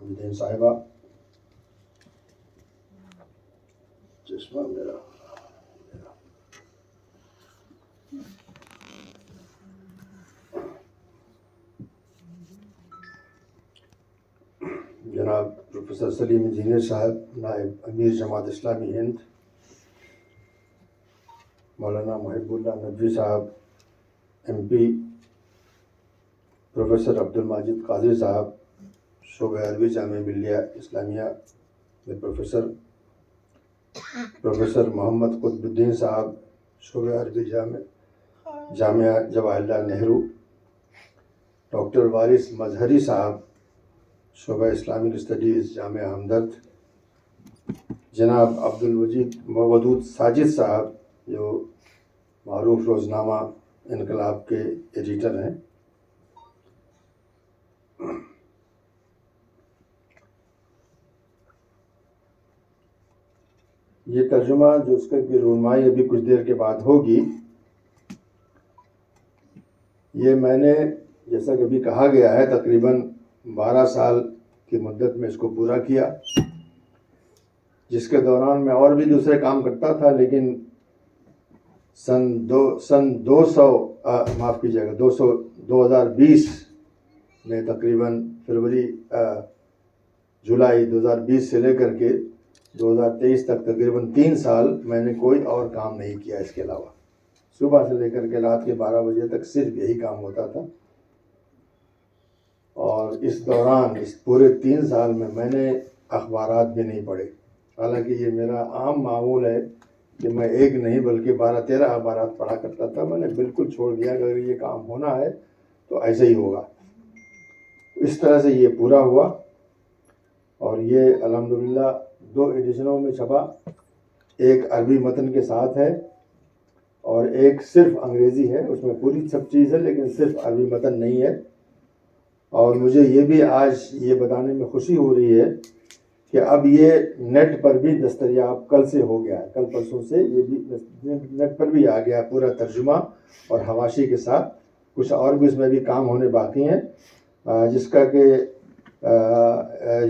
حامدین صاحبہ، چشمہ میرا جناب پروفیسر سلیم انجینئر صاحب، نائب امیر جماعت اسلامی ہند، مولانا محب اللہ ندوی صاحب M P, professor Abdul Majid Qadri صاحب شعبہ عربی جامعہ ملیہ اسلامیہ میں پروفیسر محمد قطب الدین صاحب شعبہ عربی جامعہ جواہر لال نہرو، ڈاکٹر وارث مظہری صاحب شعبہ اسلامک اسٹڈیز جامعہ ہمدرد، جناب عبد الوجید ودود ساجد صاحب جو معروف روزنامہ انقلاب کے ایڈیٹر ہیں، یہ ترجمہ جو اس کی رونمائی ابھی کچھ دیر کے بعد ہوگی، یہ میں نے جیسا کہ ابھی کہا گیا ہے تقریباً 12 سال کی مدت میں اس کو پورا کیا، جس کے دوران میں اور بھی دوسرے کام کرتا تھا، لیکن سن 2020 میں تقریباً جولائی 2020 سے لے کر کے 2023 تک تقریباً 3 سال میں نے کوئی اور کام نہیں کیا اس کے علاوہ۔ صبح سے لے کر کے رات کے 12 بجے تک صرف یہی کام ہوتا تھا، اور اس دوران اس پورے 3 سال میں نے اخبارات بھی نہیں پڑھے، حالانکہ یہ میرا عام معمول ہے کہ میں ایک نہیں بلکہ 12-13 اخبارات پڑھا کرتا تھا۔ میں نے بالکل چھوڑ دیا کہ اگر یہ کام ہونا ہے تو ایسے ہی ہوگا۔ اس طرح سے یہ پورا ہوا، اور یہ الحمدللہ 2 ایڈیشنوں میں چھپا، ایک عربی متن کے ساتھ ہے اور ایک صرف انگریزی ہے، اس میں پوری سب چیز ہے لیکن صرف عربی متن نہیں ہے۔ اور مجھے یہ بھی آج یہ بتانے میں خوشی ہو رہی ہے کہ اب یہ نیٹ پر بھی دستیاب کل سے ہو گیا ہے، کل پرسوں سے یہ بھی نیٹ پر بھی آ گیا پورا ترجمہ اور حواشی کے ساتھ۔ کچھ اور بھی اس میں بھی کام ہونے باقی ہیں، جس کا کہ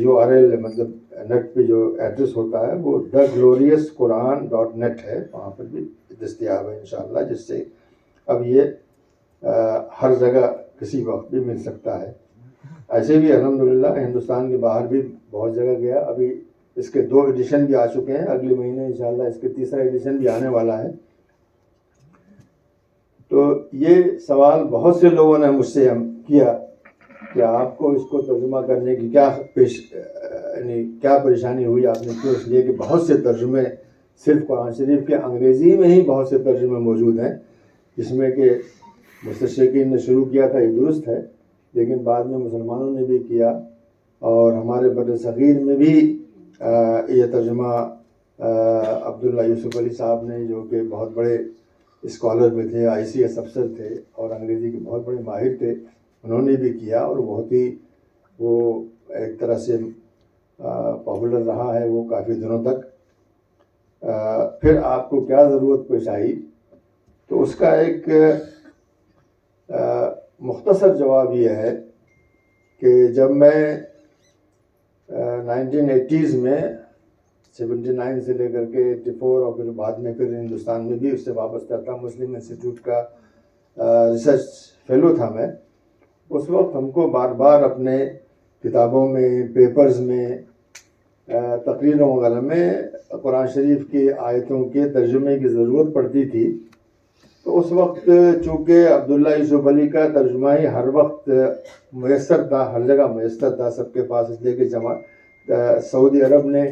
URL مطلب نیٹ پہ جو ایڈریس ہوتا ہے وہ thegloriousquran.net ہے، وہاں پر بھی دستیاب ہے انشاءاللہ، جس سے اب یہ ہر جگہ کسی وقت بھی مل سکتا ہے۔ ایسے بھی الحمدللہ ہندوستان کے باہر بھی بہت جگہ گیا، ابھی اس کے 2 ایڈیشن بھی آ چکے ہیں، اگلے مہینے انشاءاللہ اس کے 3را ایڈیشن بھی آنے والا ہے۔ تو یہ سوال بہت سے لوگوں نے مجھ سے کیا کہ آپ کو اس کو ترجمہ کرنے کی کیا پریشانی ہوئی، آپ نے کیوں؟ اس لیے کہ بہت سے ترجمے صرف قرآن شریف کے انگریزی میں ہی بہت سے ترجمے موجود ہیں، جس میں کہ مستشرقین نے شروع کیا تھا، یہ درست ہے، لیکن بعد میں مسلمانوں نے بھی کیا، اور ہمارے بر صغیر میں بھی یہ ترجمہ عبداللہ یوسف علی صاحب نے، جو کہ بہت بڑے اسکالر بھی تھے، ICS افسر تھے اور انگریزی کے بہت بڑے ماہر تھے، انہوں نے بھی کیا، اور بہت ہی وہ ایک طرح سے پاپولر رہا ہے وہ کافی دنوں تک۔ پھر آپ کو کیا ضرورت پیش آئی؟ تو اس کا ایک مختصر جواب یہ ہے کہ جب میں 1980s میں 79 سے لے کر کے 84 اور پھر بعد میں پھر ہندوستان میں بھی اس سے وابستہ تھا، مسلم انسٹیٹیوٹ کا ریسرچ فیلو تھا میں، اس وقت ہم کو بار بار اپنے کتابوں میں، پیپرز میں، تقریروں وغیرہ میں قرآن شریف کی آیتوں کے ترجمے کی ضرورت پڑتی تھی۔ تو اس وقت چونکہ عبداللہ یوسف علی کا ترجمہ ہی ہر وقت میسر تھا، ہر جگہ میسر تھا سب کے پاس، اس لیے کہ سعودی عرب نے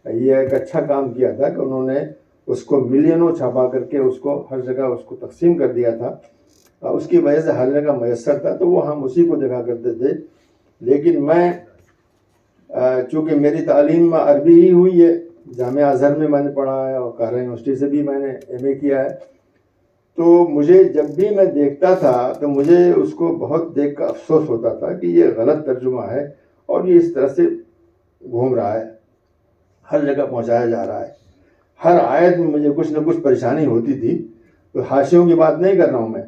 یہ ایک اچھا کام کیا تھا کہ انہوں نے اس کو ملینوں چھپا کر کے اس کو ہر جگہ اس کو تقسیم کر دیا تھا، اس کی وجہ سے ہر جگہ میسر تھا، تو وہ ہم اسی کو دیکھا کرتے تھے۔ لیکن میں چونکہ میری تعلیم عربی ہی ہوئی ہے، جامعہ ازہر میں نے پڑھا ہے اور قاہرہ یونیورسٹی سے بھی میں نے MA کیا ہے، تو مجھے جب بھی میں دیکھتا تھا تو مجھے اس کو بہت دیکھ کر افسوس ہوتا تھا کہ یہ غلط ترجمہ ہے اور یہ اس طرح سے گھوم رہا ہے، ہر جگہ پہنچایا جا رہا ہے، ہر آیت میں مجھے کچھ نہ کچھ پریشانی ہوتی تھی۔ تو حاشیوں کی بات نہیں کر رہا ہوں میں،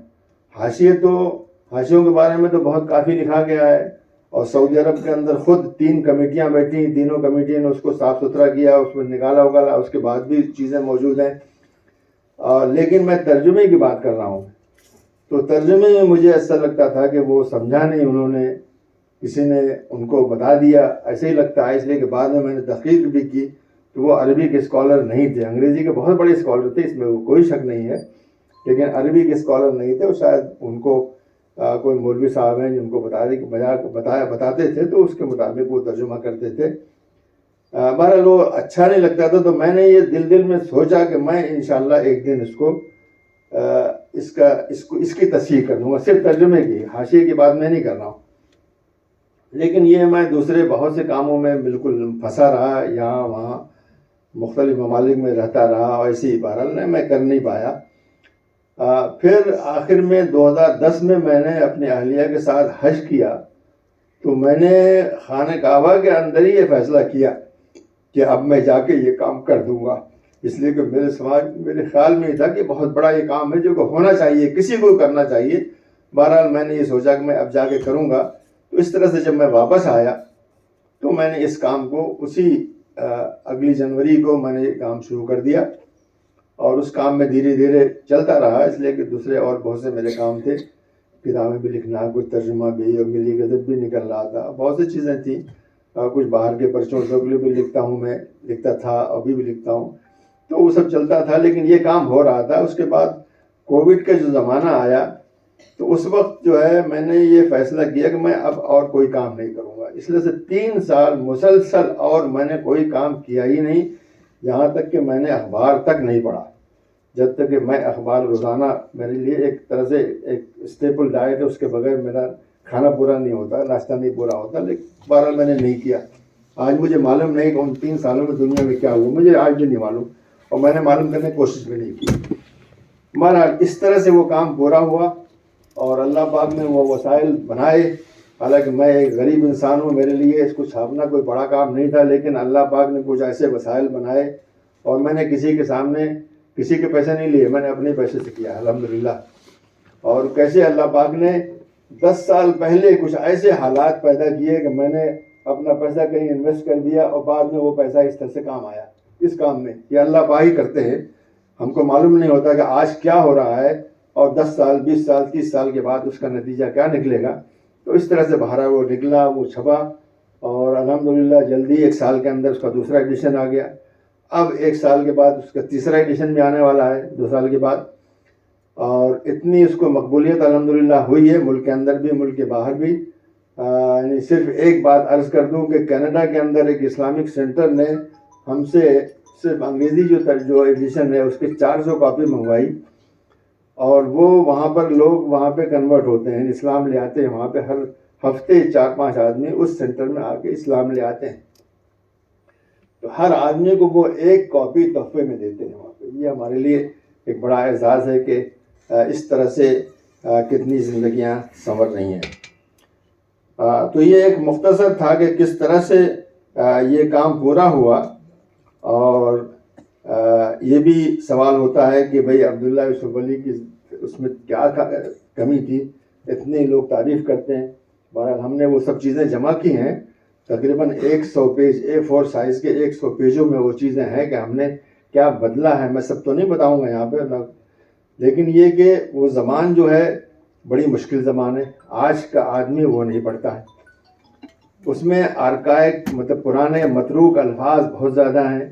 حاشیوں کے بارے میں تو بہت کافی لکھا گیا ہے، اور سعودی عرب کے اندر خود 3 کمیٹیاں بیٹھی، تینوں کمیٹیوں نے اس کو صاف ستھرا کیا، اس میں نکالا اگالا، اس کے بعد بھی چیزیں موجود ہیں. لیکن میں ترجمے کی بات کر رہا ہوں، تو ترجمے میں مجھے ایسا لگتا تھا کہ وہ سمجھا نہیں انہوں نے، کسی نے ان کو بتا دیا، ایسے ہی لگتا ہے. اس لیے کہ بعد میں نے تحقیق بھی کی تو وہ عربی کے اسکالر نہیں تھے. انگریزی کے بہت بڑے اسکالر تھے، اس میں کوئی شک نہیں ہے، لیکن عربی کے اسکالر نہیں تھے. اور شاید ان کو کوئی مولوی صاحب ہیں جن کو بتاتے تھے، تو اس کے مطابق وہ ترجمہ کرتے تھے. بہرحال وہ اچھا نہیں لگتا تھا، تو میں نے یہ دل میں سوچا کہ میں انشاءاللہ ایک دن اس کی تصحیح کر دوں گا، صرف ترجمے کی، حاشیے کی بات میں نہیں کر رہا ہوں. لیکن یہ میں دوسرے بہت سے کاموں میں بالکل پھنسا رہا، یہاں وہاں مختلف ممالک میں رہتا رہا، اور ایسی بہرحال میں کر نہیں پایا. پھر آخر میں 2010 میں نے اپنی اہلیہ کے ساتھ حج کیا، تو میں نے خانہ کعبہ کے اندر ہی یہ فیصلہ کیا کہ اب میں جا کے یہ کام کر دوں گا. اس لیے کہ میرے خیال میں یہ تھا کہ بہت بڑا یہ کام ہے جو کہ ہونا چاہیے، کسی کو کرنا چاہیے. بہرحال میں نے یہ سوچا کہ میں اب جا کے کروں گا. تو اس طرح سے جب میں واپس آیا تو میں نے اس کام کو اسی اگلی جنوری کو میں نے یہ کام شروع کر دیا، اور اس کام میں دھیرے دھیرے چلتا رہا. اس لیے کہ دوسرے اور بہت سے میرے کام تھے، کتابیں بھی لکھنا، کچھ ترجمہ بھی، اور ملی غضب بھی نکل رہا تھا، بہت سی چیزیں تھیں. کچھ باہر کے پرچوں کے بھی لکھتا ہوں، میں لکھتا تھا، ابھی بھی لکھتا ہوں. تو وہ سب چلتا تھا، لیکن یہ کام ہو رہا تھا. اس کے بعد کووڈ کا جو زمانہ آیا تو اس وقت جو ہے میں نے یہ فیصلہ کیا کہ میں اب اور کوئی کام نہیں کروں گا. اس لیے سے 3 سال مسلسل اور میں نے کوئی کام کیا ہی نہیں، یہاں تک کہ میں نے اخبار تک نہیں پڑھا. جب تک کہ میں اخبار روزانہ میرے لیے ایک طرح سے ایک اسٹیپل ڈائٹ ہے، اس کے بغیر میرا کھانا پورا نہیں ہوتا، ناشتہ نہیں پورا ہوتا. لیکن بہرحال میں نے نہیں کیا. آج مجھے معلوم نہیں کہ ان 3 سالوں میں دنیا میں کیا ہوا، مجھے آج بھی نہیں معلوم، اور میں نے معلوم کرنے کی کوشش بھی نہیں کی. بہرحال اس طرح سے وہ کام پورا ہوا، اور اللہ پاک نے وہ وسائل بنائے. حالانکہ میں ایک غریب انسان ہوں، میرے لیے اس کو چھاپنا کوئی بڑا کام نہیں تھا، لیکن اللہ پاک نے کچھ ایسے وسائل بنائے، اور میں نے کسی کے سامنے کسی کے پیسے نہیں لیے، میں نے اپنے پیسے سے کیا الحمدللہ. اور کیسے اللہ پاک نے 10 سال پہلے کچھ ایسے حالات پیدا کیے کہ میں نے اپنا پیسہ کہیں انویسٹ کر دیا، اور بعد میں وہ پیسہ اس طرح سے کام آیا. اس کام میں یہ اللہ پاک ہی کرتے ہیں، ہم کو معلوم نہیں ہوتا کہ آج کیا ہو رہا ہے، اور 10 سال 20 سال 30 سال کے بعد اس کا نتیجہ کیا نکلے گا. تو اس طرح سے باہر وہ نکلا، وہ چھپا، اور الحمدللہ جلدی 1 سال کے اندر اس کا دوسرا ایڈیشن آ گیا. اب 1 سال کے بعد اس کا تیسرا ایڈیشن بھی آنے والا ہے 2 سال کے بعد. اور اتنی اس کو مقبولیت الحمدللہ ہوئی ہے، ملک کے اندر بھی ملک کے باہر بھی. یعنی صرف ایک بات عرض کر دوں کہ کینیڈا کے اندر ایک اسلامک سینٹر نے ہم سے صرف انگریزی جو ایڈیشن ہے اس کی 400 کاپی منگوائی، اور وہ وہاں پر لوگ وہاں پہ کنورٹ ہوتے ہیں، اسلام لے آتے ہیں. وہاں پہ ہر ہفتے 4-5 آدمی اس سینٹر میں آ کے اسلام لے آتے ہیں. تو ہر آدمی کو وہ 1 کاپی تحفے میں دیتے ہیں وہاں پہ. یہ ہمارے لیے ایک بڑا اعزاز ہے کہ اس طرح سے کتنی زندگیاں سنور رہی ہیں. تو یہ ایک مختصر تھا کہ کس طرح سے یہ کام پورا ہوا. اور یہ بھی سوال ہوتا ہے کہ بھئی عبداللہ یوسف علی کی اس میں کیا کمی تھی، اتنے لوگ تعریف کرتے ہیں. بہرحال ہم نے وہ سب چیزیں جمع کی ہیں، تقریباً 100 پیج A4 سائز کے 100 پیجوں میں وہ چیزیں ہیں کہ ہم نے کیا بدلا ہے. میں سب تو نہیں بتاؤں گا یہاں پہ، لیکن یہ کہ وہ زبان جو ہے بڑی مشکل زبان ہے، آج کا آدمی وہ نہیں پڑھتا ہے. اس میں آرکائک مطلب پرانے متروک الفاظ بہت زیادہ ہیں،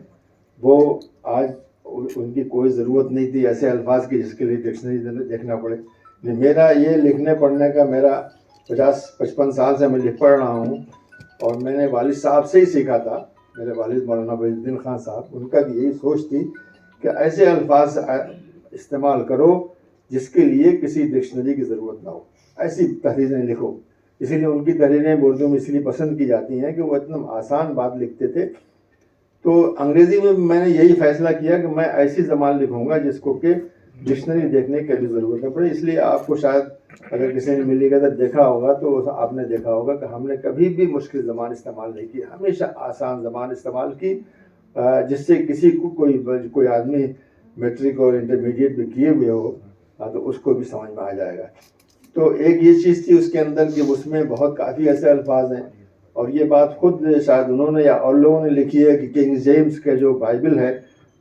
وہ آج ان کی کوئی ضرورت نہیں تھی ایسے الفاظ کی جس کے لیے ڈکشنری دیکھنا پڑے. میرا یہ لکھنے پڑھنے کا میرا 50-55 سال سے میں لکھ پڑھ رہا ہوں، اور میں نے والد صاحب سے ہی سیکھا تھا. میرے والد مولانا وحید الدین خان صاحب، ان کا بھی یہی سوچ تھی کہ ایسے الفاظ استعمال کرو جس کے لیے کسی ڈکشنری کی ضرورت نہ ہو، ایسی تحریریں لکھو. اسی لیے ان کی تحریریں اردو میں اس لیے پسند کی جاتی ہیں کہ وہ اتنا آسان بات لکھتے تھے. تو انگریزی میں نے یہی فیصلہ کیا کہ میں ایسی زبان لکھوں گا جس کو کہ ڈکشنری دیکھنے کی بھی ضرورت نہ پڑے. اس لیے آپ کو شاید اگر کسی نے ملی غضب دیکھا ہوگا تو آپ نے دیکھا ہوگا کہ ہم نے کبھی بھی مشکل زبان استعمال نہیں کی، ہمیشہ آسان زبان استعمال کی، جس سے کسی کو کوئی آدمی میٹرک اور انٹرمیڈیٹ بھی کیے ہوئے ہو تو اس کو بھی سمجھ میں آ جائے گا. تو ایک یہ چیز تھی اس کے اندر کہ اس میں بہت کافی ایسے الفاظ ہیں، اور یہ بات خود شاید انہوں نے یا اور لوگوں نے لکھی ہے کہ کنگ جیمس کا جو بائبل ہے،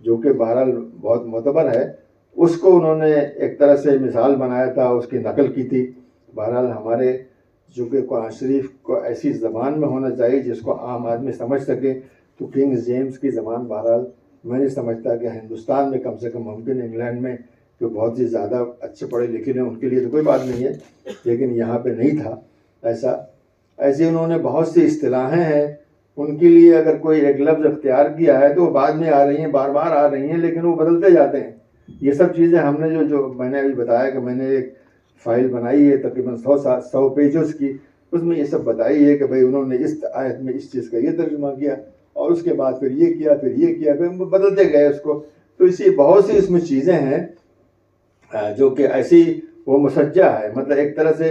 جو کہ بہرحال بہت معتبر ہے، اس کو انہوں نے ایک طرح سے مثال بنایا تھا، اس کی نقل کی تھی۔ بہرحال ہمارے چونکہ قرآن شریف کو ایسی زبان میں ہونا چاہیے جس کو عام آدمی سمجھ سکے، تو کنگ جیمس کی زبان بہرحال میں نہیں سمجھتا کہ ہندوستان میں کم سے کم ممکن، انگلینڈ میں جو بہت ہی زیادہ اچھے پڑھے لکھے ہیں ان کے لیے تو کوئی بات نہیں ہے، لیکن یہاں پہ نہیں تھا ایسے انہوں نے بہت سی اصطلاحیں ہیں ان کے لیے، اگر کوئی ایک لفظ اختیار کیا ہے تو وہ بعد میں آ رہی ہیں، بار بار آ رہی ہیں، لیکن وہ بدلتے جاتے ہیں۔ یہ سب چیزیں ہم نے جو میں نے ابھی بتایا کہ میں نے ایک فائل بنائی ہے تقریباً 100 پیجز کی، اس میں یہ سب بتائی ہے کہ بھئی انہوں نے اس آیت میں اس چیز کا یہ ترجمہ کیا، اور اس کے بعد پھر یہ کیا، پھر یہ کیا، پھر بدلتے گئے اس کو۔ تو اسی بہت سی اس میں چیزیں ہیں جو کہ ایسی وہ مسجع ہے، مطلب ایک طرح سے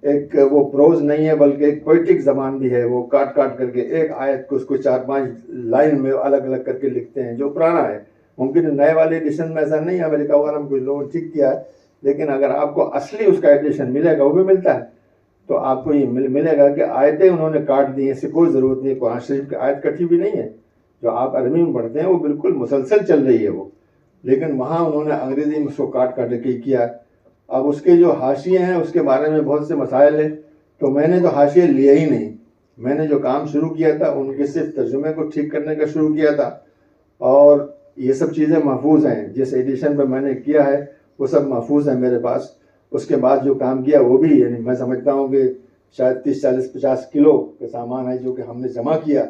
ایک وہ پروز نہیں ہے بلکہ ایک پوئٹک زبان بھی ہے، وہ کاٹ کاٹ کر کے ایک آیت کو اس کو 4-5 لائن میں الگ الگ کر کے لکھتے ہیں، جو پرانا ہے۔ ممکن نئے والے ایڈیشن میں ایسا نہیں ہے، امریکہ وغیرہ میں کچھ لوگوں نے ٹھیک کیا ہے، لیکن اگر آپ کو اصلی اس کا ایڈیشن ملے گا، وہ بھی ملتا ہے، تو آپ کو یہ ملے گا کہ آیتیں انہوں نے کاٹ دی ہیں، اس سے کوئی ضرورت نہیں، قرآن شریف کی آیت کٹی بھی نہیں ہے، جو آپ عربی میں پڑھتے ہیں وہ بالکل مسلسل چل رہی ہے وہ، لیکن وہاں انہوں نے انگریزی میں اس کو کاٹ کاٹ کے کیا ہے۔ اب اس کے جو حاشیے ہیں اس کے بارے میں بہت سے مسائل ہیں، تو میں نے تو حاشیے لیا ہی نہیں، میں نے جو کام شروع کیا تھا ان کے صرف ترجمے کو ٹھیک کرنے کا شروع کیا تھا، اور یہ سب چیزیں محفوظ ہیں، جس ایڈیشن پہ میں نے کیا ہے وہ سب محفوظ ہیں میرے پاس۔ اس کے بعد جو کام کیا وہ بھی، یعنی میں سمجھتا ہوں کہ شاید 30-40-50 کلو کا سامان ہے جو کہ ہم نے جمع کیا۔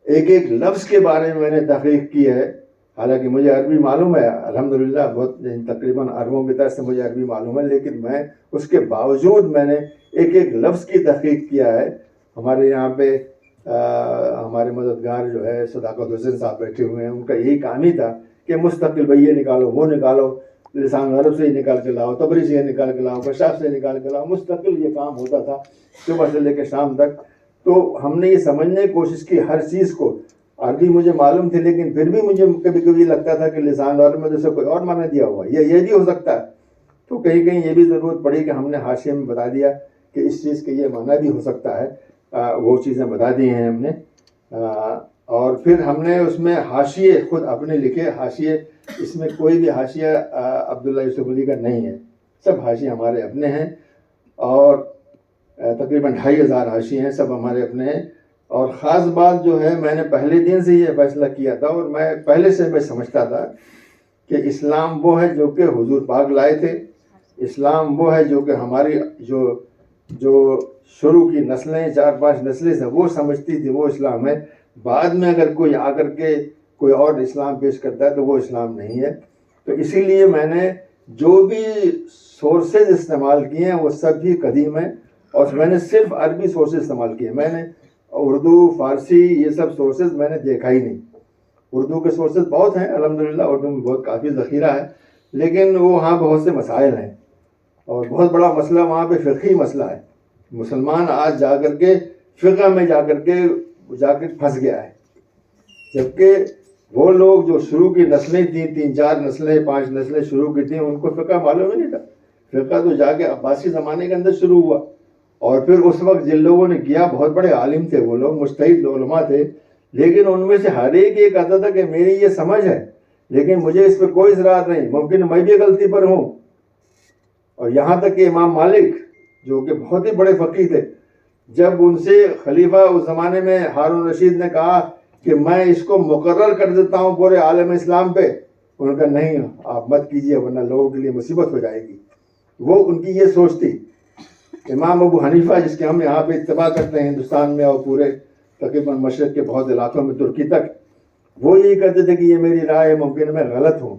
ایک ایک لفظ کے بارے میں نے تحقیق کی ہے، حالانکہ مجھے عربی معلوم ہے الحمدللہ، بہت تقریباً عربوں کی طرف سے مجھے عربی معلوم ہے، لیکن میں اس کے باوجود میں نے ایک ایک لفظ کی تحقیق کیا ہے۔ ہمارے یہاں پہ ہمارے مددگار جو ہے صداقت حسین صاحب بیٹھے ہوئے ہیں، ان کا یہی کام ہی تھا کہ مستقل بھئی یہ نکالو، وہ نکالو، لسان عرب سے ہی نکال کے لاؤ، تبری سے ہی نکال کے لاؤ، کشاف سے نکال کے لاؤ، مستقل یہ کام ہوتا تھا صبح سے لے کے شام تک۔ تو ہم نے یہ سمجھنے کی کوشش کی ہر چیز کو، عربی مجھے معلوم تھی لیکن پھر بھی مجھے کبھی کبھی لگتا تھا کہ لسان عرب میں جیسے کوئی اور معنی دیا ہوا ہے، یہ بھی ہو سکتا ہے، تو کہیں کہیں یہ بھی ضرورت پڑی کہ ہم نے حاشیے میں بتا دیا کہ اس چیز کے یہ معنی بھی ہو سکتا ہے، وہ چیزیں بتا دی ہیں ہم نے۔ اور پھر ہم نے اس میں حاشیے خود اپنے لکھے، حاشیے اس میں کوئی بھی حاشیہ عبداللہ یوسف علی کا نہیں ہے، سب حاشیے ہمارے اپنے ہیں، اور تقریباً 2500 حاشیے ہیں، سب ہمارے اپنے ہیں۔ اور خاص بات جو ہے، میں نے پہلے دن سے یہ فیصلہ کیا تھا، اور میں پہلے سے میں سمجھتا تھا کہ اسلام وہ ہے جو کہ حضور پاک لائے تھے، اسلام وہ ہے جو کہ ہماری جو شروع کی نسلیں 4-5 نسلیں سے وہ سمجھتی تھی وہ اسلام ہے۔ بعد میں اگر کوئی آ کر کے کوئی اور اسلام پیش کرتا ہے تو وہ اسلام نہیں ہے۔ تو اسی لیے میں نے جو بھی سورسز استعمال کیے ہیں وہ سب بھی قدیم ہیں، اور میں نے صرف عربی سورسز استعمال کیے، میں نے اردو، فارسی یہ سب سورسز میں نے دیکھا ہی نہیں۔ اردو کے سورسز بہت ہیں الحمدللہ، اردو میں بہت کافی ذخیرہ ہے، لیکن وہاں بہت سے مسائل ہیں، اور بہت بڑا مسئلہ وہاں پہ فقہی مسئلہ ہے۔ مسلمان آج جا کر کے فقہ میں جا کے پھنس گیا ہے، جبکہ وہ لوگ جو شروع کی نسلیں تھیں، 3-4 نسلیں 5 نسلیں شروع کی تھیں، ان کو فقہ معلوم ہی نہیں تھا۔ فقہ تو جا کے عباسی زمانے کے اندر شروع ہوا، اور پھر اس وقت جن لوگوں نے کیا بہت بڑے عالم تھے، وہ لوگ مجتہد علماء تھے، لیکن ان میں سے ہر ایک یہ کہتا تھا کہ میری یہ سمجھ ہے لیکن مجھے اس پہ کوئی اصرار نہیں، ممکن میں بھی غلطی پر ہوں۔ اور یہاں تک کہ امام مالک جو کہ بہت ہی بڑے فقیہ تھے، جب ان سے خلیفہ اس زمانے میں ہارون رشید نے کہا کہ میں اس کو مقرر کر دیتا ہوں پورے عالم اسلام پہ، انہوں نے کہا نہیں آپ مت کیجئے ورنہ لوگوں کے لیے مصیبت ہو جائے گی۔ وہ ان کی یہ سوچ تھی۔ امام ابو حنیفہ جس کے ہم یہاں پہ اتباع کرتے ہیں ہندوستان میں اور پورے تقریباً مشرق کے بہت علاقوں میں، ترکی تک، وہ یہی کہتے تھے کہ یہ میری رائے ہے، ممکن میں غلط ہوں،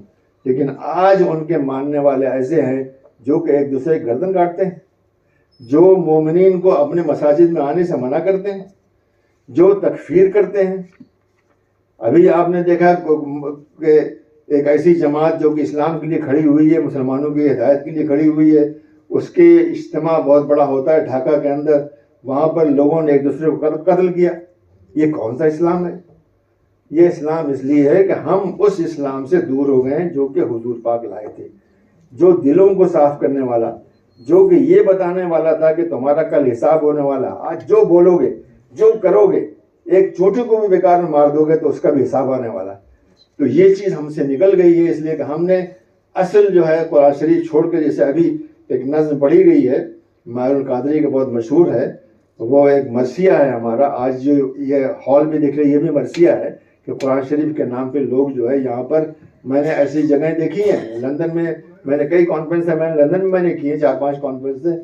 لیکن آج ان کے ماننے والے ایسے ہیں جو کہ ایک دوسرے کی گردن کاٹتے ہیں، جو مومنین کو اپنے مساجد میں آنے سے منع کرتے ہیں، جو تکفیر کرتے ہیں۔ ابھی آپ نے دیکھا کہ ایک ایسی جماعت جو کہ اسلام کے لیے کھڑی ہوئی ہے، مسلمانوں کی ہدایت کے لیے کھڑی ہوئی ہے، اس کے اجتماع بہت بڑا ہوتا ہے ڈھاکہ کے اندر، وہاں پر لوگوں نے ایک دوسرے کو قتل کیا۔ یہ کون سا اسلام ہے؟ یہ اسلام اس لیے ہے کہ ہم اس اسلام سے دور ہو گئے ہیں جو کہ حضور پاک لائے تھے، جو دلوں کو صاف کرنے والا، جو کہ یہ بتانے والا تھا کہ تمہارا کل حساب ہونے والا. آج جو بولو گے, جو کرو گے, ایک چوٹی کو بھی بیکار میں مار دو گے تو اس کا بھی حساب آنے والا. تو یہ چیز ہم سے نکل گئی ہے, اس لیے کہ ہم نے اصل جو ہے قرآن شریف چھوڑ کے, جیسے ابھی ایک نظم پڑھی گئی ہے ماہر القادری کا, بہت مشہور ہے, وہ ایک مرثیہ ہے ہمارا. آج جو یہ ہال بھی دیکھ رہے یہ بھی مرثیہ ہے کہ قرآن شریف کے نام پہ لوگ جو ہے یہاں پر, میں نے ایسی جگہیں دیکھی ہیں لندن میں نے کئی کانفرنس ہے, میں نے لندن میں نے کی ہیں 4-5 کانفرنس سے,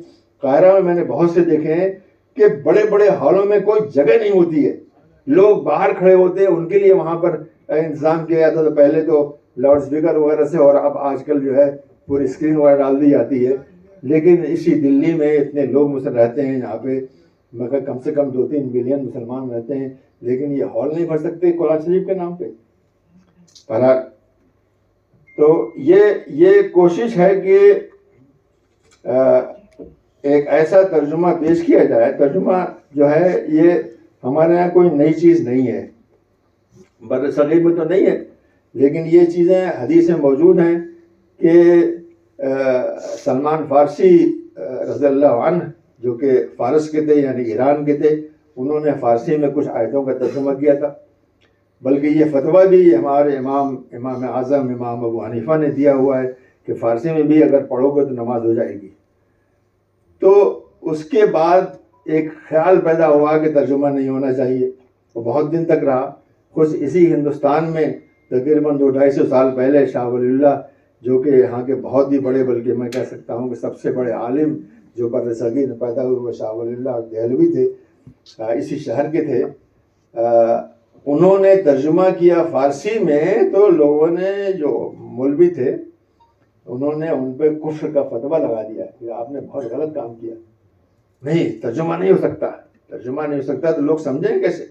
قاہرہ میں میں نے بہت سے دیکھے ہیں کہ بڑے بڑے ہالوں میں کوئی جگہ نہیں ہوتی ہے, لوگ باہر کھڑے ہوتے ہیں, ان کے لیے وہاں پر انتظام کیا جاتا تھا پہلے تو لاؤڈ اسپیکر وغیرہ سے, اور اب آج کل جو ہے پوری اسکرین وغیرہ ڈال دی جاتی ہے. لیکن اسی دلی میں اتنے لوگ مسلم رہتے ہیں یہاں پہ, مگر کم سے کم 2-3 ملین مسلمان رہتے ہیں, لیکن یہ ہال نہیں بھر سکتے قرآن شریف کے نام پہ. تو یہ کوشش ہے کہ ایک ایسا ترجمہ پیش کیا جائے. ترجمہ جو ہے یہ ہمارے یہاں کوئی نئی چیز نہیں ہے, بر صغیر میں تو نہیں ہے, لیکن یہ چیزیں حدیث میں موجود ہیں کہ سلمان فارسی رضی اللہ عنہ جو کہ فارس کے تھے یعنی ایران کے تھے, انہوں نے فارسی میں کچھ آیتوں کا ترجمہ کیا تھا. بلکہ یہ فتویٰ بھی ہمارے امام اعظم امام ابو حنیفہ نے دیا ہوا ہے کہ فارسی میں بھی اگر پڑھو گے تو نماز ہو جائے گی. تو اس کے بعد ایک خیال پیدا ہوا کہ ترجمہ نہیں ہونا چاہیے, وہ بہت دن تک رہا. خود اسی ہندوستان میں تقریباً 200-250 سال پہلے شاہ ولی اللہ جو کہ یہاں کے بہت ہی بڑے, بلکہ میں کہہ سکتا ہوں کہ سب سے بڑے عالم جو بر صغیر میں پیدا ہوئے وہ شاہ ولی اللہ دہلوی تھے, اسی شہر کے تھے. انہوں نے ترجمہ کیا فارسی میں, تو لوگوں نے جو مولوی تھے انہوں نے ان پہ کفر کا فتویٰ لگا دیا کہ آپ نے بہت غلط کام کیا, نہیں ترجمہ نہیں ہو سکتا, ترجمہ نہیں ہو سکتا. تو لوگ سمجھیں کیسے؟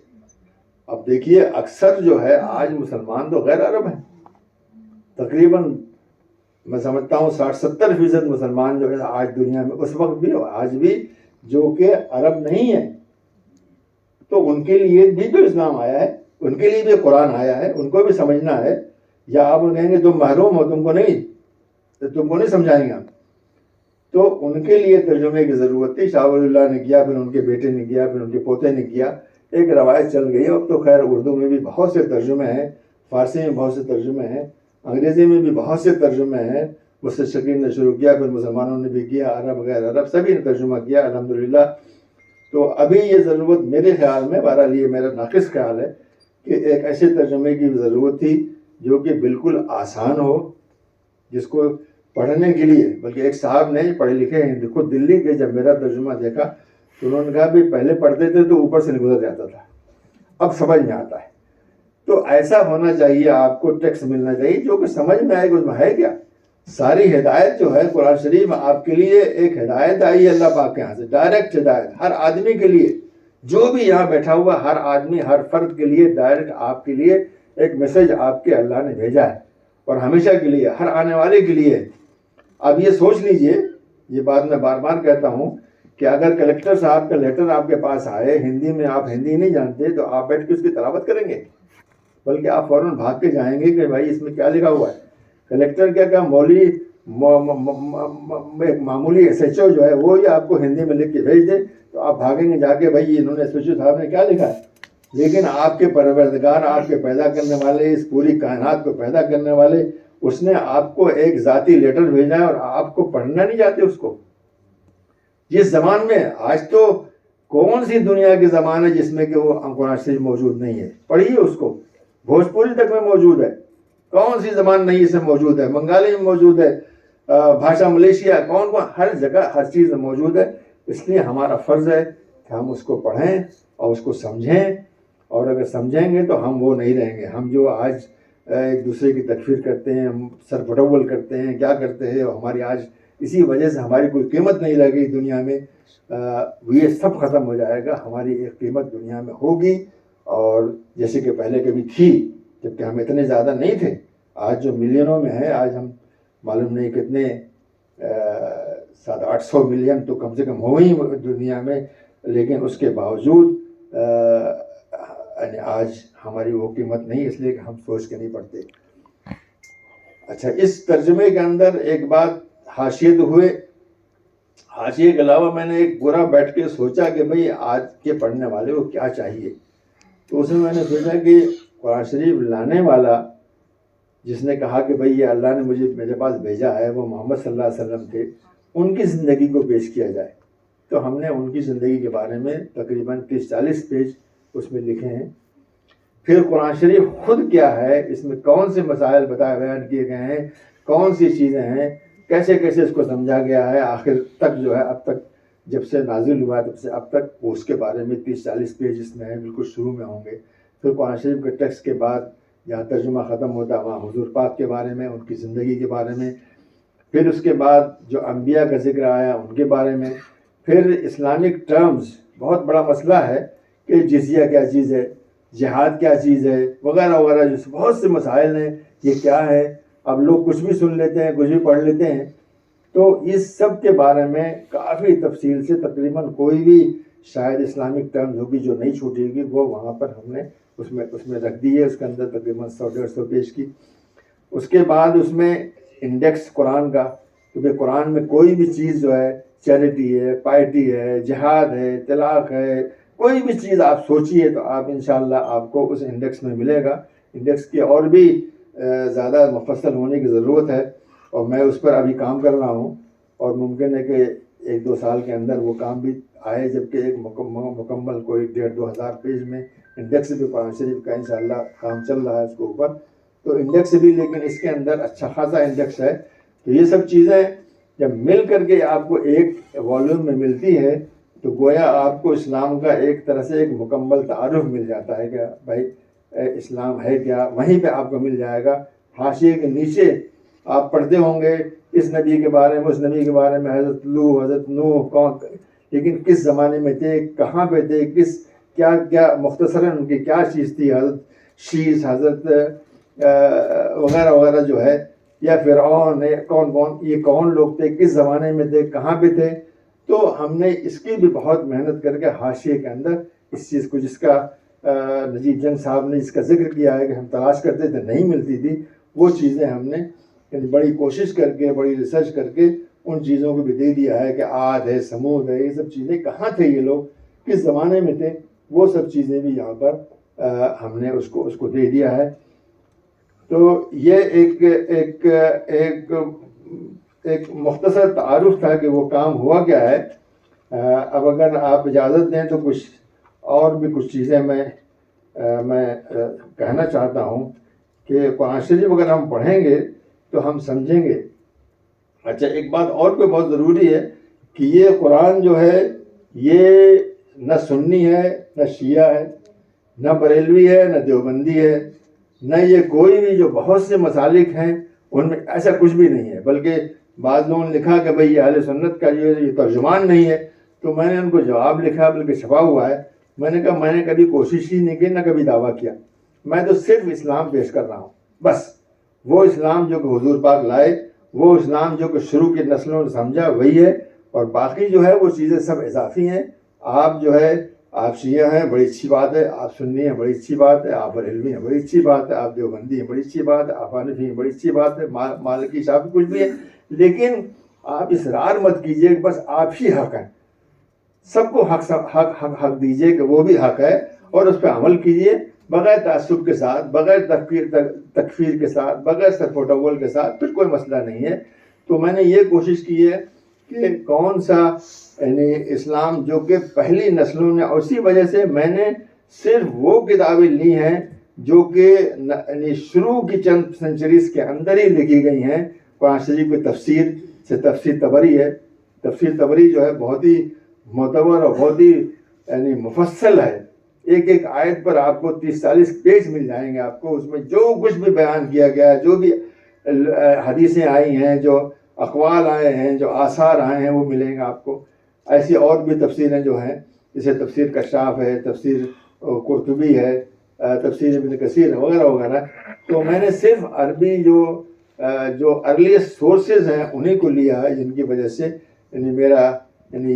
اب دیکھیے اکثر جو ہے آج مسلمان تو غیر عرب ہیں, تقریباً میں سمجھتا ہوں 60-70% مسلمان جو ہے آج دنیا میں, اس وقت بھی آج بھی, جو کہ عرب نہیں ہیں. تو ان کے لیے بھی تو اسلام آیا ہے, ان کے لیے بھی قرآن آیا ہے, ان کو بھی سمجھنا ہے. یا آپ کہیں گے تم محروم ہو, تم کو نہیں سمجھائیں گے ہم. تو ان کے لیے ترجمے کی ضرورت تھی. شاہ ولی اللہ نے کیا, پھر ان کے بیٹے نے کیا, پھر ان کے پوتے نے کیا, ایک روایت چل گئی. اب تو خیر اردو میں بھی بہت سے ترجمے ہیں, فارسی میں بہت سے ترجمے ہیں, انگریزی میں بھی بہت سے ترجمے ہیں. مستشرقین نے شروع کیا, پھر مسلمانوں نے بھی کیا, عرب غیر عرب سبھی نے ترجمہ کیا الحمدللہ. تو ابھی یہ ضرورت میرے خیال میں, بہرحال یہ میرا ناقص خیال ہے کہ ایک ایسے ترجمے کی ضرورت تھی جو کہ بالکل آسان ہو, جس کو پڑھنے کے لیے. بلکہ ایک صاحب نے پڑھے لکھے ہیں خود دلی کے, جب میرا ترجمہ دیکھا تو انہوں نے کہا بھی پہلے پڑھتے تھے تو اوپر سے گزر جاتا تھا, اب سمجھ میں آتا ہے. تو ایسا ہونا چاہیے, آپ کو ٹیکسٹ ملنا چاہیے جو کہ سمجھ میں آئے کہ اس میں ہے کیا. ساری ہدایت جو ہے قرآن شریف آپ کے لیے ایک ہدایت آئی ہے اللہ پاک کے یہاں سے, ڈائریکٹ ہدایت ہر آدمی کے لیے, جو بھی یہاں بیٹھا ہوا ہر آدمی ہر فرد کے لیے ڈائریکٹ آپ کے لیے ایک میسج آپ کے اللہ نے بھیجا ہے, اور ہمیشہ کے لیے, ہر آنے والے کے لیے. اب یہ سوچ لیجئے, یہ بات میں بار بار کہتا ہوں کہ اگر کلیکٹر صاحب کا لیٹر آپ کے پاس آئے ہندی میں, آپ ہندی نہیں جانتے, تو آپ بیٹھ کے اس کی تلاوت کریں گے, بلکہ آپ فوراً بھاگ کے جائیں گے کہ بھائی اس میں کیا لکھا ہوا ہے. کلیکٹر کیا مولوی معمولی ایس ایچ او جو ہے وہ ہی آپ کو ہندی میں لکھ کے بھیج دے, تو آپ بھاگیں گے جا کے بھائی انہوں نے ایس ایچ او صاحب نے کیا لکھا ہے. لیکن آپ کے پروردگار, آپ کے پیدا کرنے والے, اس پوری کائنات کو پیدا کرنے والے, اس نے آپ کو ایک ذاتی لیٹر بھیجا ہے, اور آپ کو پڑھنا نہیں چاہتے اس کو. جس زبان میں, آج تو کون سی دنیا کی زبان ہے جس میں کہ وہ قرآن شریف موجود نہیں ہے, پڑھیے اس کو. بھوجپوری تک میں موجود ہے, کون سی زبان نہیں اس میں موجود ہے, بنگالی میں موجود ہے, بھاشا ملیشیا, کون ہر جگہ ہر چیز میں موجود ہے. اس لیے ہمارا فرض ہے کہ ہم اس کو پڑھیں اور اس کو سمجھیں, اور اگر سمجھیں گے تو ہم وہ نہیں رہیں گے. ہم جو آج ایک دوسرے کی تکفیر کرتے ہیں, ہم سر پٹول کرتے ہیں, کیا کرتے ہیں, اور ہماری آج اسی وجہ سے ہماری کوئی قیمت نہیں رہ گئی دنیا میں. یہ سب ختم ہو جائے گا, ہماری ایک قیمت دنیا میں ہوگی, اور جیسے کہ پہلے کبھی تھی, جبکہ ہم اتنے زیادہ نہیں تھے. آج جو ملینوں میں ہے, آج ہم معلوم نہیں کتنے 700-800 ملین تو کم سے کم ہو ہی دنیا میں, لیکن اس کے باوجود آج ہماری وہ قیمت نہیں, اس لیے کہ ہم سوچ کے نہیں پڑھتے. اچھا, اس ترجمے کے اندر ایک بات حاشیے تو ہوئے حاشیے کے علاوہ میں نے ایک پورا بیٹھ کے سوچا کہ بھئی آج کے پڑھنے والے کو کیا چاہیے. تو اس میں میں نے سوچا کہ قرآن شریف لانے والا جس نے کہا کہ بھئی یہ اللہ نے میرے پاس بھیجا ہے وہ محمد صلی اللہ علیہ وسلم تھے، ان کی زندگی کو پیش کیا جائے. تو ہم نے ان کی زندگی کے بارے میں تقریباً 30-40 پیج اس میں لکھے ہیں. پھر قرآن شریف خود کیا ہے، اس میں کون سے مسائل بیان کیے گئے ہیں، کون سی چیزیں ہیں، کیسے کیسے اس کو سمجھا گیا ہے، آخر تک جو ہے اب تک جب سے نازل ہوا تب سے اب تک اس کے بارے میں 30-40 پیج اس میں ہیں، بالکل شروع میں ہوں گے. پھر قرآن شریف کے ٹیکسٹ کے بعد جہاں ترجمہ ختم ہوتا ہے وہاں حضور پاک کے بارے میں، ان کی زندگی کے بارے میں. پھر اس کے بعد جو انبیاء کا ذکر آیا ان کے بارے میں. پھر اسلامک ٹرمز، بہت بڑا مسئلہ ہے کہ جزیہ کیا چیز ہے، جہاد کیا چیز ہے، وغیرہ وغیرہ، جو بہت سے مسائل ہیں، یہ کیا ہے. اب لوگ کچھ بھی سن لیتے ہیں، کچھ بھی پڑھ لیتے ہیں. تو اس سب کے بارے میں کافی تفصیل سے، تقریباً کوئی بھی شاید اسلامک ٹرمز ہوگی جو نہیں چھوٹے گی وہ وہاں پر ہم نے اس میں رکھ دی ہے. اس کے اندر تقریباً 100-150 پیج کی. اس کے بعد اس میں انڈیکس قرآن کا، کیونکہ قرآن میں کوئی بھی چیز جو ہے، چیریٹی ہے، پائٹی ہے، جہاد ہے، طلاق ہے، کوئی بھی چیز آپ سوچیے تو آپ انشاءاللہ آپ کو اس انڈیکس میں ملے گا. انڈیکس کی اور بھی زیادہ مفصل ہونے کی ضرورت ہے، اور میں اس پر ابھی کام کر رہا ہوں، اور ممکن ہے کہ 1-2 سال کے اندر وہ کام بھی آئے، جبکہ ایک مکمل کوئی 1.5-2 ہزار پیج میں انڈیکس بھی قرآن شریف کا انشاءاللہ کام چل رہا ہے اس کے اوپر. تو انڈیکس بھی، لیکن اس کے اندر اچھا خاصا انڈیکس ہے. تو یہ سب چیزیں جب مل کر کے آپ کو ایک والیوم میں ملتی ہے تو گویا آپ کو اسلام کا ایک طرح سے ایک مکمل تعارف مل جاتا ہے کہ بھائی اسلام ہے کیا. وہیں پہ آپ کو مل جائے گا. حاشیے کے نیچے آپ پڑھتے ہوں گے اس نبی کے بارے میں، اس نبی کے بارے میں، حضرت لوح، حضرت نوح کون، لیکن کس زمانے میں تھے، کہاں پہ تھے، کیا مختصراً ان کی کیا چیز تھی، حضرت شیس، حضرت وغیرہ وغیرہ جو ہے، یا فرعون ہے، کون یہ کون لوگ تھے، کس زمانے میں تھے، کہاں پہ تھے. تو ہم نے اس کی بھی بہت محنت کر کے حاشیے کے اندر اس چیز کو، جس کا نجیب جنگ صاحب نے جس کا ذکر کیا ہے کہ ہم تلاش کرتے تھے نہیں ملتی تھی، وہ چیزیں ہم نے بڑی کوشش کر کے، بڑی ریسرچ کر کے ان چیزوں کو بھی دے دیا ہے کہ عاد ہے، سمود ہے، یہ سب چیزیں کہاں تھے، یہ لوگ کس زمانے میں تھے، وہ سب چیزیں بھی یہاں پر ہم نے اس کو دے دیا ہے. تو یہ ایک مختصر تعارف تھا کہ وہ کام ہوا کیا ہے. اب اگر آپ اجازت دیں تو کچھ اور بھی کچھ چیزیں میں کہنا چاہتا ہوں کہ قرآن شریف اگر ہم پڑھیں گے تو ہم سمجھیں گے. اچھا، ایک بات اور بھی بہت ضروری ہے کہ یہ قرآن جو ہے یہ نہ سنی ہے، نہ شیعہ ہے، نہ بریلوی ہے، نہ دیوبندی ہے، نہ یہ کوئی بھی جو بہت سے مسالک ہیں ان میں ایسا کچھ بھی نہیں ہے. بلکہ بعض لوگوں نے لکھا کہ بھئی یہ اہل سنت کا یہ ترجمان نہیں ہے. تو میں نے ان کو جواب لکھا، بلکہ چھپا ہوا ہے. میں نے کہا میں نے کبھی کوشش ہی نہیں کی، نہ کبھی دعویٰ کیا. میں تو صرف اسلام پیش کر رہا ہوں، بس. وہ اسلام جو کہ حضور پاک لائے، وہ اسلام جو کہ شروع کی نسلوں نے سمجھا، وہی ہے. اور باقی جو ہے وہ چیزیں سب اضافی ہیں. آپ جو ہے آپ شیعہ ہیں، بڑی اچھی بات ہے. آپ سنی ہیں، بڑی اچھی بات ہے. آپ بریلوی ہیں، بڑی اچھی بات ہے. آپ دیوبندی ہیں، بڑی اچھی بات ہے. آپ حنفی ہیں، بڑی اچھی بات ہے. مالکی صاحب کچھ بھی ہے. لیکن آپ اصرار مت کیجئے کہ بس آپ ہی حق ہیں. سب کو حق دیجئے کہ وہ بھی حق ہے، اور اس پہ عمل کیجئے بغیر تعصب کے ساتھ، بغیر تکفیر کے ساتھ، بغیر سرفوٹول کے ساتھ. پھر کوئی مسئلہ نہیں ہے. تو میں نے یہ کوشش کی ہے کہ کون سا یعنی اسلام جو کہ پہلی نسلوں نے، اور اسی وجہ سے میں نے صرف وہ کتابیں لی ہیں جو کہ یعنی شروع کی چند سینچریز کے اندر ہی لکھی گئی ہیں. قرآن شریف کی تفسیر سے تفسیر طبری ہے. تفسیر طبری جو ہے بہت ہی معتبر اور بہت ہی یعنی مفصل ہے. ایک ایک آیت پر آپ کو 30-40 پیج مل جائیں گے. آپ کو اس میں جو کچھ بھی بیان کیا گیا ہے، جو بھی حدیثیں آئی ہیں، جو اقوال آئے ہیں، جو آثار آئے ہیں، وہ ملیں گے آپ کو. ایسی اور بھی تفسیریں جو ہیں، جیسے تفسیر کشاف ہے، تفسیر قرطبی ہے، تفسیر ابن کثیر ہے، وغیرہ وغیرہ. تو میں نے صرف عربی جو ارلیسٹ سورسز ہیں انہیں کو لیا ہے، جن کی وجہ سے یعنی میرا یعنی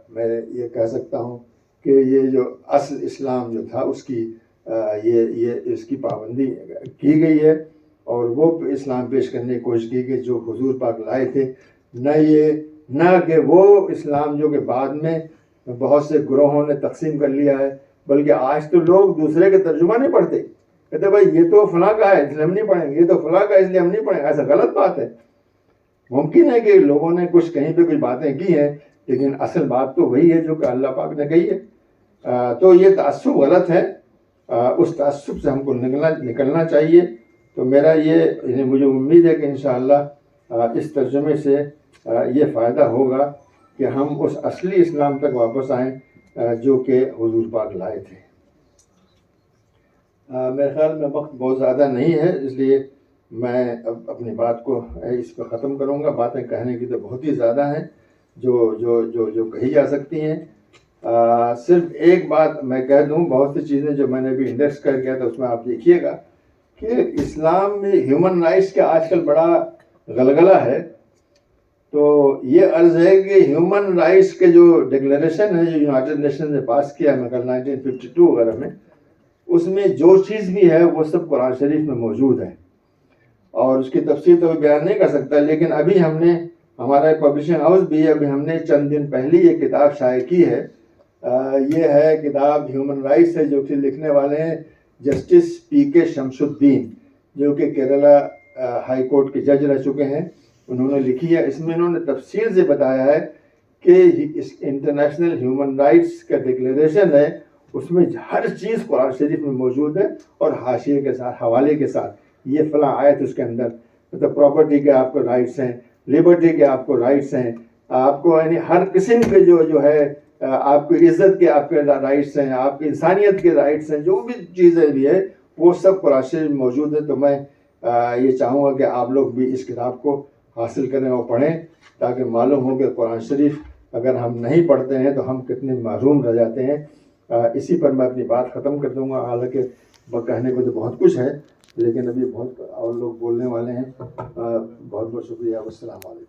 میں یہ کہہ سکتا ہوں کہ یہ جو اصل اسلام جو تھا اس کی اس کی پابندی کی گئی ہے، اور وہ اسلام پیش کرنے کی کوشش کی کہ جو حضور پاک لائے تھے. نہ یہ نہ کہ وہ اسلام جو کہ بعد میں بہت سے گروہوں نے تقسیم کر لیا ہے، بلکہ آج تو لوگ دوسرے کے ترجمہ نہیں پڑھتے، کہتے بھائی یہ تو فلاں کا ہے اس لیے ہم نہیں پڑھیں گے، یہ تو فلاں کا ہے اس لیے ہم نہیں پڑھیں گے. ایسا غلط بات ہے. ممکن ہے کہ لوگوں نے کچھ کہیں پہ کچھ باتیں کی ہیں، لیکن اصل بات تو وہی ہے جو کہ اللہ پاک نے کہی ہے. تو یہ تعصب غلط ہے، اس تعصب سے ہم کو نکلنا چاہیے. تو میرا یہ مجھے امید ہے کہ انشاءاللہ اس ترجمے سے یہ فائدہ ہوگا کہ ہم اس اصلی اسلام تک واپس آئیں جو کہ حضور پاک لائے تھے. میرے خیال میں وقت بہت زیادہ نہیں ہے، اس لیے میں اب اپنی بات کو اس پہ ختم کروں گا. باتیں کہنے کی تو بہت ہی زیادہ ہیں جو جو جو جو کہی جا سکتی ہیں. صرف ایک بات میں کہہ دوں، بہت سی چیزیں جو میں نے بھی انڈیکس کر کیا تھا اس میں آپ دیکھیے گا کہ اسلام میں ہیومن رائٹس کا آج کل بڑا غلغلہ ہے. تو یہ عرض ہے کہ ہیومن رائٹس کے جو ڈکلیریشن ہے جو یونائٹڈ نیشن نے پاس کیا ہے 1952 وغیرہ میں، اس میں جو چیز بھی ہے وہ سب قرآن شریف میں موجود ہے، اور اس کی تفصیل تو بیان نہیں کر سکتا. لیکن ابھی ہم نے، ہمارا ایک پبلشنگ ہاؤس بھی ہے، ابھی ہم نے چند دن پہلے یہ کتاب شائع کی ہے. یہ ہے کتاب ہیومن رائٹس ہے، جو کہ لکھنے والے ہیں جسٹس پی کے شمس الدین، جو کہ کیرلا ہائی کورٹ کے جج رہ چکے ہیں. انہوں نے لکھی ہے. اس میں انہوں نے تفصیل سے بتایا ہے کہ اس انٹرنیشنل ہیومن رائٹس کا ڈکلیریشن ہے، اس میں ہر چیز قرآن شریف میں موجود ہے، اور حاشیے کے ساتھ، حوالے کے ساتھ. یہ فلاں آیت اس کے اندر، مطلب پراپرٹی کے آپ کو رائٹس ہیں، لبرٹی کے آپ کو رائٹس ہیں، آپ کو یعنی ہر قسم کے جو ہے آپ کی عزت کے آپ کے رائٹس ہیں، آپ کی انسانیت کے رائٹس ہیں، جو بھی چیزیں بھی ہے وہ سب قرآن شریف میں موجود ہے. تو میں یہ چاہوں گا کہ آپ لوگ بھی اس کتاب کو حاصل کریں اور پڑھیں، تاکہ معلوم ہو کہ قرآن شریف اگر ہم نہیں پڑھتے ہیں تو ہم کتنے محروم رہ جاتے ہیں. اسی پر میں اپنی بات ختم کر دوں گا. حالانکہ کہنے کو تو بہت کچھ ہے، لیکن ابھی بہت اور لوگ بولنے والے ہیں. بہت بہت شکریہ. السلام علیکم.